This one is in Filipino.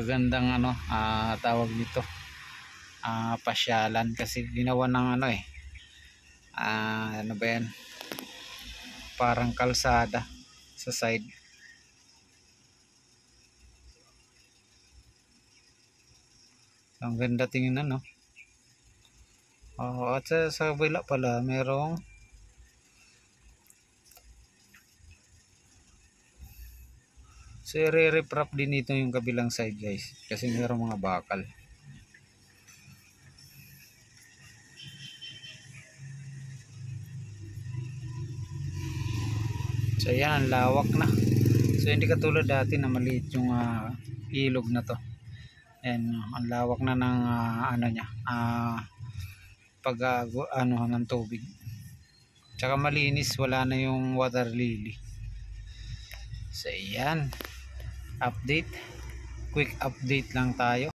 magagandang tawag nito, pasyalan, kasi ginawa ng ano ba yan, parang kalsada sa side. Ang ganda tingnan, no? At sa kabila pala merong so i-re-reprop din dito yung kabilang side, guys, kasi merong mga bakal. So yan, ang lawak na. So hindi katulad dati na maliit yung ilog na to. And ang lawak na ng niya, ng tubig. Tsaka malinis, wala na yung water lily. So yan, update, quick update lang tayo.